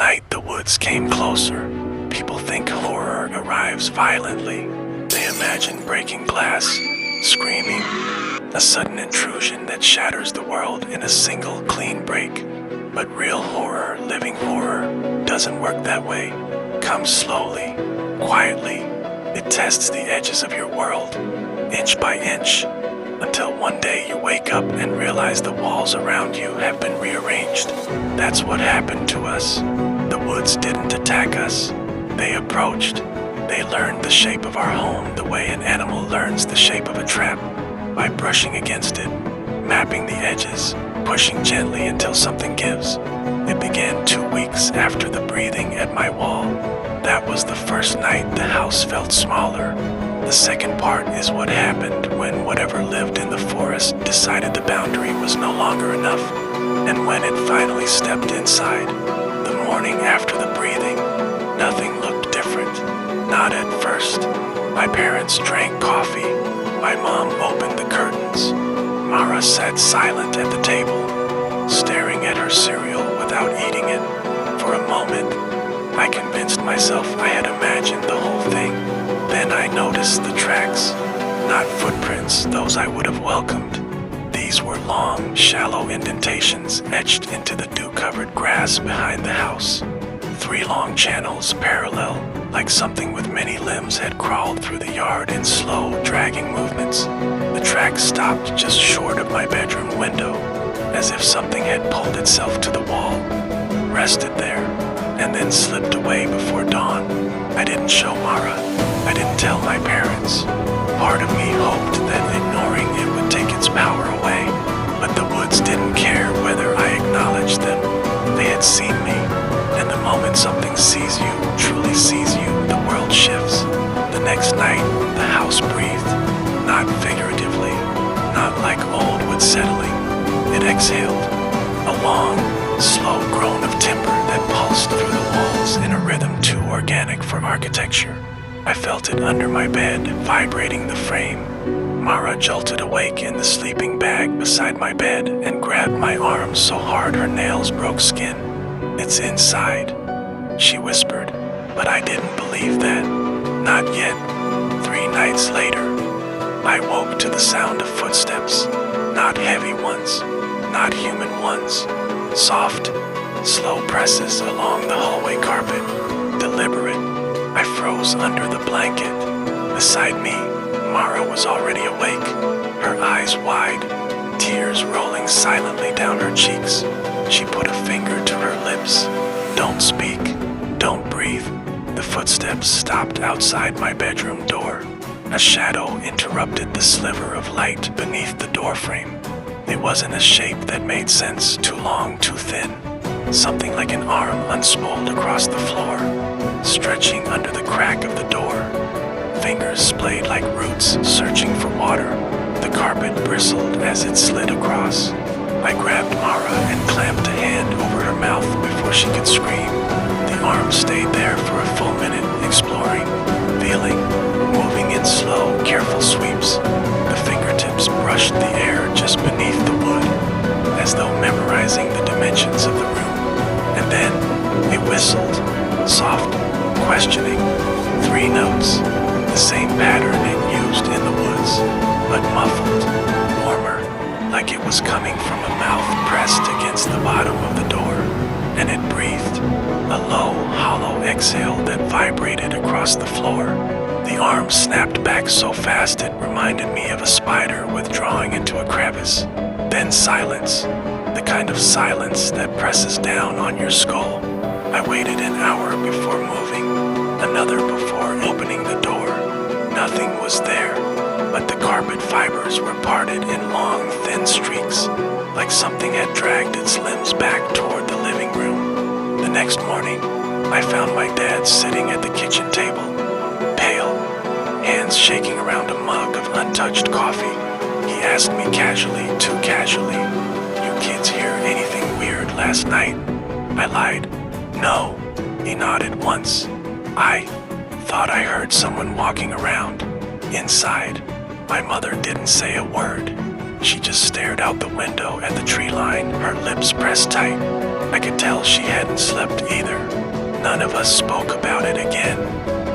night the woods came closer, people think horror arrives violently. They imagine breaking glass, screaming, a sudden intrusion that shatters the world in a single clean break. But real horror, living horror, doesn't work that way. Comes slowly, quietly. It tests the edges of your world, inch by inch, until one day you wake up and realize the walls around you have been rearranged. That's what happened to us. The woods didn't attack us. They approached. They learned the shape of our home the way an animal learns the shape of a trap, by brushing against it, mapping the edges, pushing gently until something gives. It began 2 weeks after the breathing at my wall. That was the first night the house felt smaller. The second part is what happened when whatever lived in the forest decided the boundary was no longer enough, and when it finally stepped inside. The morning after the breathing, nothing looked different. Not at first. My parents drank coffee. My mom opened the curtains. Mara sat silent at the table, staring at her cereal without eating it. For a moment, I convinced myself I had imagined the whole thing. Then I noticed the tracks. Not footprints, those I would have welcomed. These were long, shallow indentations etched into the dew-covered grass behind the house. 3 long channels parallel, like something with many limbs had crawled through the yard in slow, dragging movements. The tracks stopped just short of my bedroom window, as if something had pulled itself to the wall, rested there, and then slipped away before dawn. I didn't show Mara. I didn't tell my parents. Part of me hoped that ignoring it would take its power away, but the woods didn't care whether I acknowledged them. They had seen me, and the moment something sees you, truly sees you, the world shifts. The next night, the house breathed, not figuratively, not like old wood settling. It exhaled, a long, slow groan of timber that pulsed through the walls in a rhythm too organic for architecture. I felt it under my bed, vibrating the frame. Mara jolted awake in the sleeping bag beside my bed and grabbed my arm so hard her nails broke skin. "It's inside," she whispered, but I didn't believe that. Not yet. 3 nights later, I woke to the sound of footsteps, not heavy ones, not human ones, soft, slow presses along the hallway carpet, deliberate. I froze under the blanket. Beside me, Mara was already awake, her eyes wide, tears rolling silently down her cheeks. She put a finger to her lips. "Don't speak, don't breathe." The footsteps stopped outside my bedroom door. A shadow interrupted the sliver of light beneath the doorframe. It wasn't a shape that made sense, too long, too thin. Something like an arm unspooled across the floor, stretching under the crack of the door. Fingers splayed like roots, searching for water. The carpet bristled as it slid across. I grabbed Mara and clamped a hand over her mouth before she could scream. The arm stayed there for a full minute, exploring, feeling, moving in slow, careful sweeps. The fingertips brushed the air just beneath the wood, as though memorizing the dimensions of the room. And then it whistled, soft, questioning. 3 notes, the same pattern it used in the woods, but muffled, warmer, like it was coming from a mouth pressed against the bottom of the door. And it breathed, a low, hollow exhale that vibrated across the floor. The arm snapped back so fast it reminded me of a spider withdrawing into a crevice. Then silence, the kind of silence that presses down on your skull. I waited an hour before moving, another before opening the door. Nothing was there, but the carpet fibers were parted in long, thin streaks, like something had dragged its limbs back toward the living room. The next morning, I found my dad sitting at the kitchen table, pale, hands shaking around a mug of untouched coffee. He asked me casually, too casually, "You kids hear anything weird last night?" I lied. "No." He nodded once. "I thought I heard someone walking around inside." My mother didn't say a word. She just stared out the window at the tree line, her lips pressed tight. I could tell she hadn't slept either. None of us spoke about it again,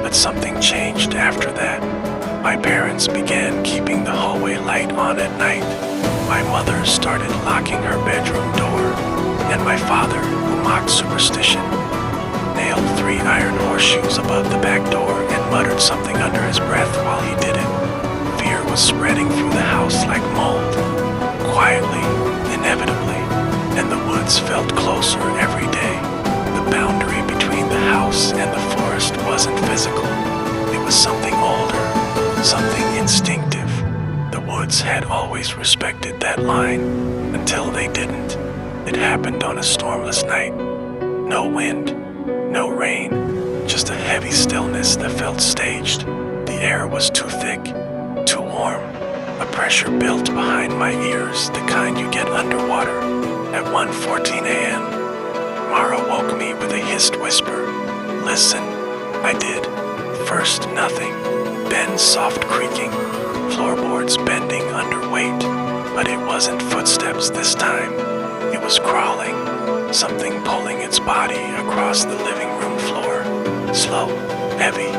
but something changed after that. My parents began keeping the hallway light on at night. My mother started locking her bedroom door, and my father, who mocked superstition, nailed 3 iron horseshoes above the back door and muttered something under his breath while he did it. Fear was spreading through the house like mold, quietly, inevitably, and the woods felt closer every day. The boundary between the house and the forest wasn't physical. It was something older, something instinctive. The woods had always respected that line, until they didn't. It happened on a stormless night. No wind, no rain, just a heavy stillness that felt staged. The air was too thick, too warm. A pressure built behind my ears, the kind you get underwater. At 1:14 a.m., Mara woke me with a hissed whisper. Listen. I did. First, nothing. Then soft creaking, floorboards bending under weight. But it wasn't footsteps this time. It was crawling, something pulling its body across the living room floor. Slow, heavy,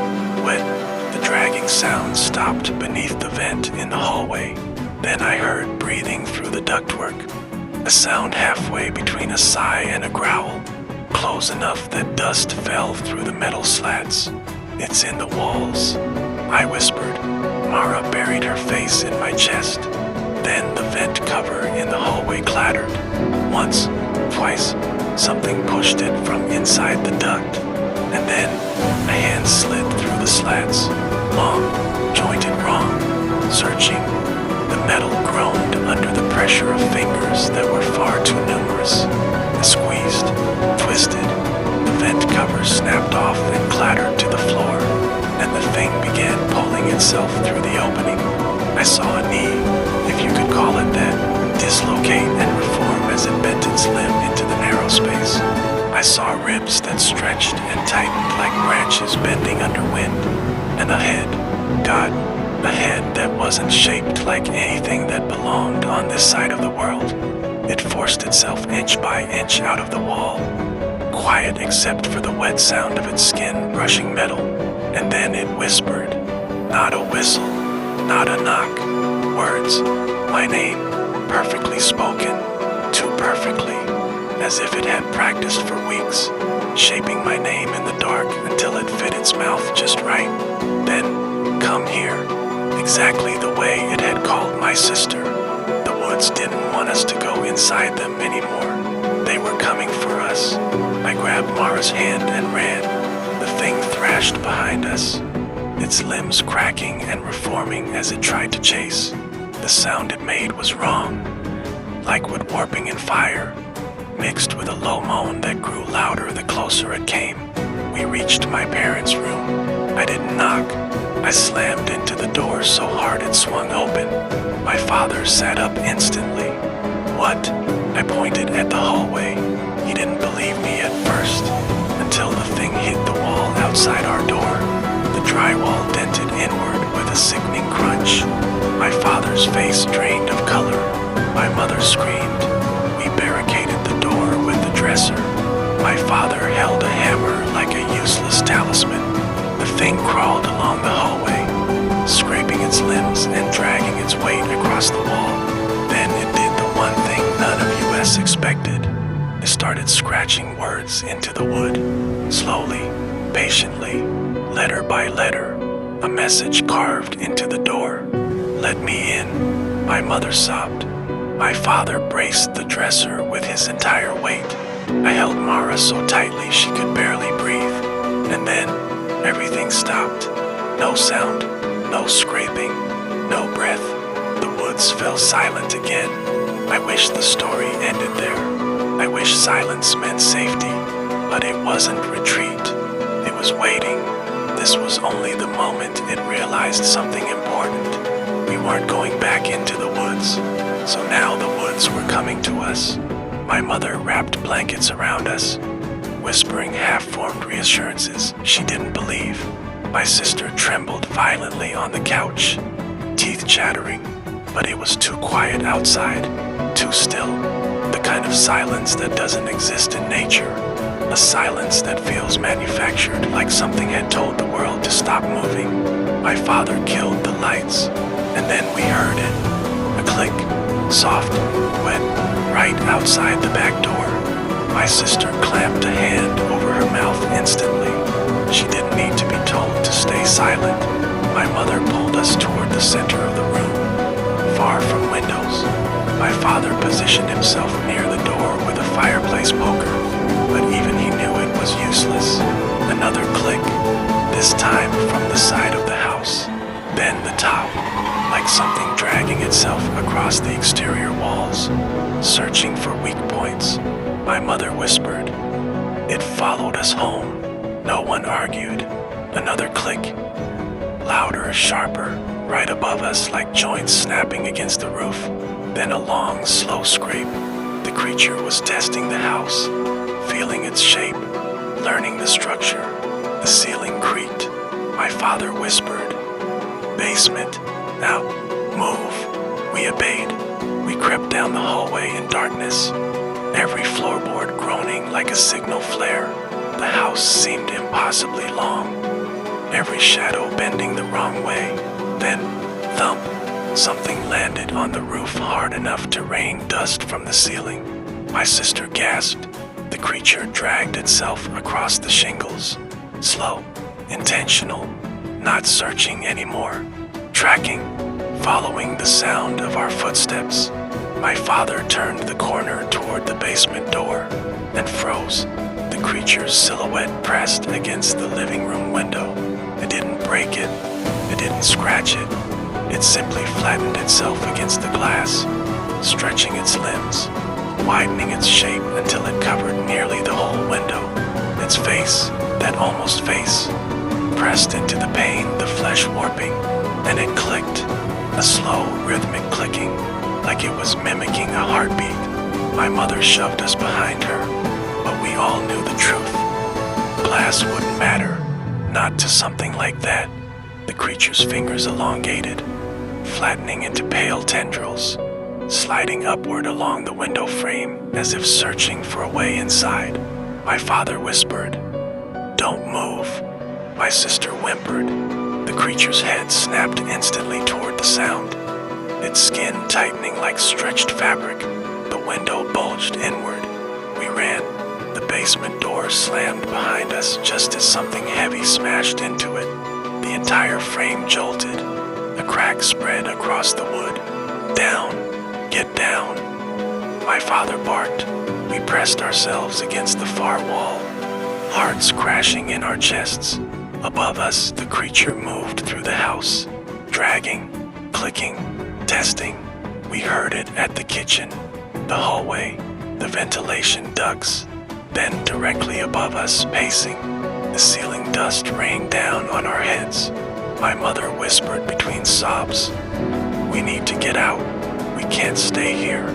wet. The dragging sound stopped beneath the vent in the hallway. Then I heard breathing through the ductwork, a sound halfway between a sigh and a growl, close enough that dust fell through the metal slats. It's in the walls, I whispered. Mara buried her face in my chest. Then the vent cover in the hallway clattered. Once, twice, something pushed it from inside the duct. And then a hand slid through the slats, long, jointed wrong, searching. The metal groaned under the pressure of fingers that were far too numerous. I squeezed, twisted. The vent cover snapped off and clattered to the floor, and the thing began pulling itself through the opening. I saw a knee, if you could call it that, dislocate and reform as it bent its limb into the narrow space. I saw ribs that stretched and tightened like branches bending under wind, and a head, God, a head that wasn't shaped like anything that belonged on this side of the world. It forced itself inch by inch out of the wall, quiet except for the wet sound of its skin brushing metal, and then it whispered. Not a whistle, not a knock. Words, my name, perfectly spoken, too perfectly, as if it had practiced for weeks, shaping my name in the dark until it fit its mouth just right. Then, come here, exactly the way it had called my sister. The woods didn't want us to go inside them anymore. They were coming for us. I grabbed Mara's hand and ran. The thing thrashed behind us, its limbs cracking and reforming as it tried to chase. The sound it made was wrong, like wood warping in fire, mixed with a low moan that grew louder the closer it came. We reached my parents' room. I didn't knock. I slammed into the door so hard it swung open. My father sat up instantly. What? I pointed at the hallway. He didn't believe me at first, until the thing hit the wall outside our door. The drywall dented inward with a sickening crunch. My father's face drained of color. My mother screamed. We barricaded the door with the dresser. My father held a hammer like a useless talisman. The thing crawled along the hallway, scraping its limbs and dragging its weight across the wall. Then it did the one thing none of us expected. It started scratching words into the wood, slowly, patiently, letter by letter, a message carved into the door. Let me in, my mother sobbed. My father braced the dresser with his entire weight. I held Mara so tightly she could barely breathe. And then, everything stopped. No sound, no scraping, no breath. The woods fell silent again. I wish the story ended there. I wish silence meant safety, but it wasn't retreat. It was waiting. This was only the moment it realized something important. We weren't going back into the woods, so now the woods were coming to us. My mother wrapped blankets around us, whispering half-formed reassurances she didn't believe. My sister trembled violently on the couch, teeth chattering, but it was too quiet outside, too still, the kind of silence that doesn't exist in nature. A silence that feels manufactured, like something had told the world to stop moving. My father killed the lights, and then we heard it. A click, soft, wet, right outside the back door. My sister clamped a hand over her mouth instantly. She didn't need to be told to stay silent. My mother pulled us toward the center of the room, far from windows. My father positioned himself near the door with a fireplace poker, but even he knew it was useless. Another click, this time from the side of the house, then the top, like something dragging itself across the exterior walls, searching for weak points. My mother whispered. It followed us home. No one argued. Another click, louder, sharper, right above us like joints snapping against the roof. Then a long, slow scrape. The creature was testing the house, feeling its shape, learning the structure. The ceiling creaked. My father whispered, "Basement. Now, move." We obeyed. We crept down the hallway in darkness, every floorboard groaning like a signal flare. The house seemed impossibly long, every shadow bending the wrong way. Then, thump, something landed on the roof hard enough to rain dust from the ceiling. My sister gasped. The creature dragged itself across the shingles, slow, intentional, not searching anymore, tracking, following the sound of our footsteps. My father turned the corner toward the basement door and froze. The creature's silhouette pressed against the living room window. It didn't break it. It didn't scratch it. It simply flattened itself against the glass, stretching its limbs, widening its shape until it covered nearly the whole window. Its face, that almost face, pressed into the pane, the flesh warping, and it clicked, a slow, rhythmic clicking, like it was mimicking a heartbeat. My mother shoved us behind her, but we all knew the truth. Glass wouldn't matter, not to something like that. The creature's fingers elongated, flattening into pale tendrils, sliding upward along the window frame as if searching for a way inside. My father whispered, "Don't move." My sister whimpered. The creature's head snapped instantly toward the sound, its skin tightening like stretched fabric. The window bulged inward. We ran. The basement door slammed behind us just as something heavy smashed into it. The entire frame jolted. A crack spread across the wood. "Down! Get down!" My father barked. We pressed ourselves against the far wall, hearts crashing in our chests. Above us, the creature moved through the house, dragging, clicking, testing. We heard it at the kitchen, the hallway, the ventilation ducts. Then directly above us, pacing, the ceiling dust rained down on our heads. My mother whispered between sobs, "We need to get out. We can't stay here."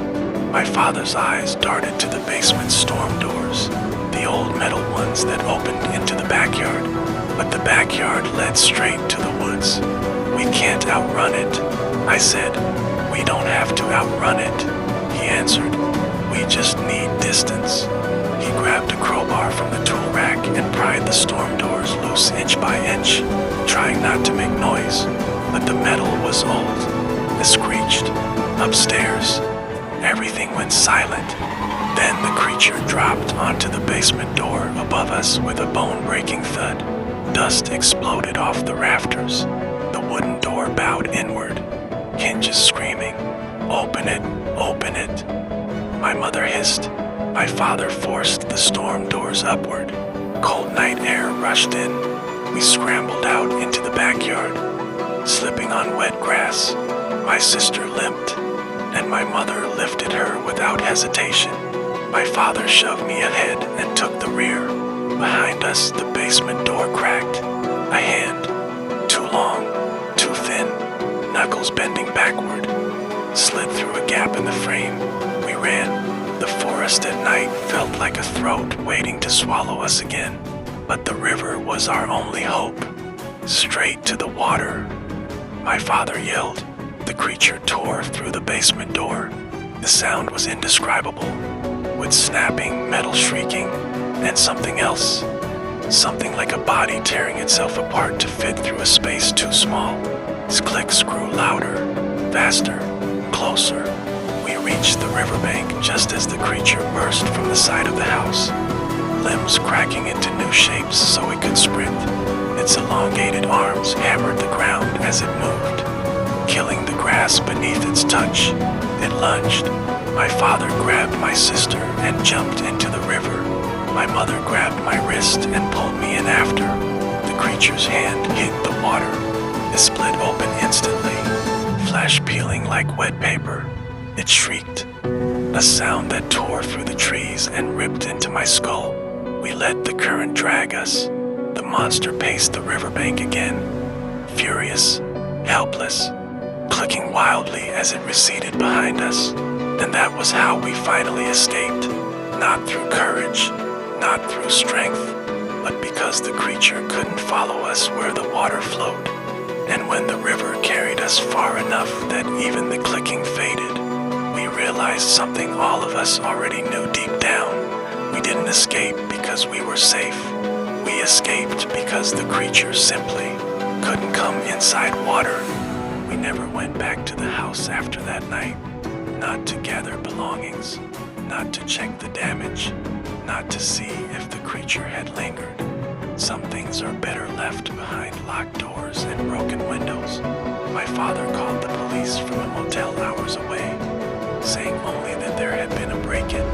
My father's eyes darted to the basement storm doors, the old metal ones that opened into the backyard. But the backyard led straight to the woods. "We can't outrun it," I said. "We don't have to outrun it," he answered. "We just need distance." He grabbed a crowbar from the tool rack and pried the storm doors loose inch by inch, trying not to make noise. But the metal was old. It screeched. Upstairs, everything went silent. Then the creature dropped onto the basement door above us with a bone-breaking thud. Dust exploded off the rafters. The wooden door bowed inward, hinges screaming, "Open it, open it." My mother hissed. My father forced the storm doors upward. Cold night air rushed in. We scrambled out into the backyard, slipping on wet grass. My sister limped, and my mother lifted her without hesitation. My father shoved me ahead and took the rear. Behind us, the basement door cracked. A hand, too long, too thin, knuckles bending backward, slid through a gap in the frame. We ran. The forest at night felt like a throat waiting to swallow us again. But the river was our only hope. Straight to the water. My father yelled. The creature tore through the basement door. The sound was indescribable, with snapping, metal shrieking, and something else. Something like a body tearing itself apart to fit through a space too small. Its clicks grew louder, faster, closer. We reached the riverbank just as the creature burst from the side of the house, limbs cracking into new shapes so it could sprint. Its elongated arms hammered the ground as it moved, killing the grass beneath its touch. It lunged. My father grabbed my sister and jumped into the river. My mother grabbed my wrist and pulled me in after. The creature's hand hit the water. It split open instantly, flesh peeling like wet paper. It shrieked, a sound that tore through the trees and ripped into my skull. We let the current drag us. The monster paced the riverbank again, furious, helpless, clicking wildly as it receded behind us. And that was how we finally escaped. Not through courage, not through strength, but because the creature couldn't follow us where the water flowed. And when the river carried us far enough that even the clicking faded, we realized something all of us already knew deep down. We didn't escape because we were safe. We escaped because the creature simply couldn't come inside water. We never went back to the house after that night. Not to gather belongings, not to check the damage, not to see if the creature had lingered. Some things are better left behind locked doors and broken windows. My father called the police from a motel hours away, saying only that there had been a break-in.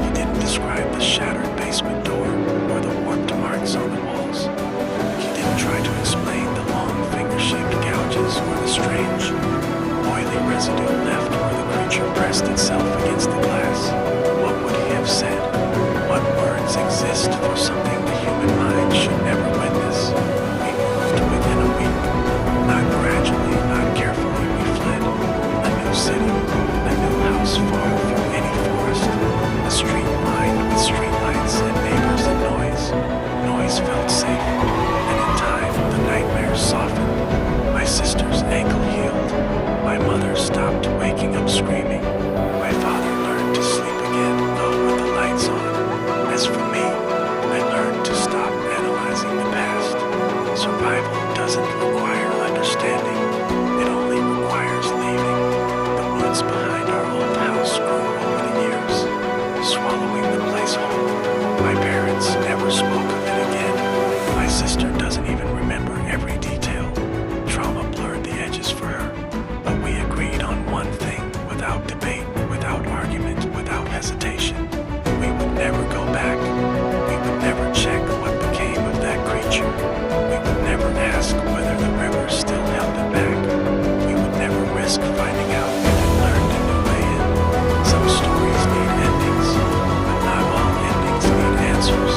He didn't describe the shattered basement door or the warped marks on the walls. He didn't try to explain the long finger-shaped gouges or the strange, oily residue left where the creature pressed itself against the glass. What would he have said? What words exist for something the human mind should never witness? We moved within a week. Not gradually, not carefully, we fled. A new city, a new house far from any forest, a street lined with streetlights and neighbors and noise. Noise felt safe, and in time the nightmares softened. My sister's ankle healed. My mother stopped waking up screaming. My father learned to sleep again, though with the lights on. As for me, I learned to stop analyzing the past. Survival doesn't require understanding. It only requires leaving. The woods behind our old house grew over the years, swallowing the place whole. My parents never spoke of it again. My sister doesn't even remember every detail. Trauma blurred the edges for her. But we agreed on one thing, without debate, without argument, without hesitation. We would never go back. We would never check what became of that creature. We would never ask whether the river still held it back. We would never risk finding out if it learned a new way in. Some stories need endings, but not all endings need answers.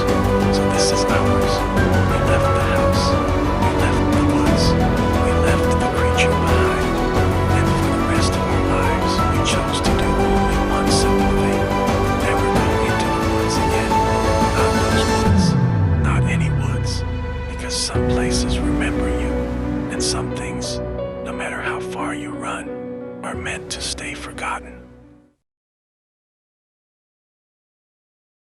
So this is ours. We left the house. We left the woods. We left the creature behind. And for the rest of our lives, we chose to do only one simple thing. Never go into the woods again. Not those woods. Not any woods. Because some places remember you. And some things, no matter how far you run, are meant to stay forgotten.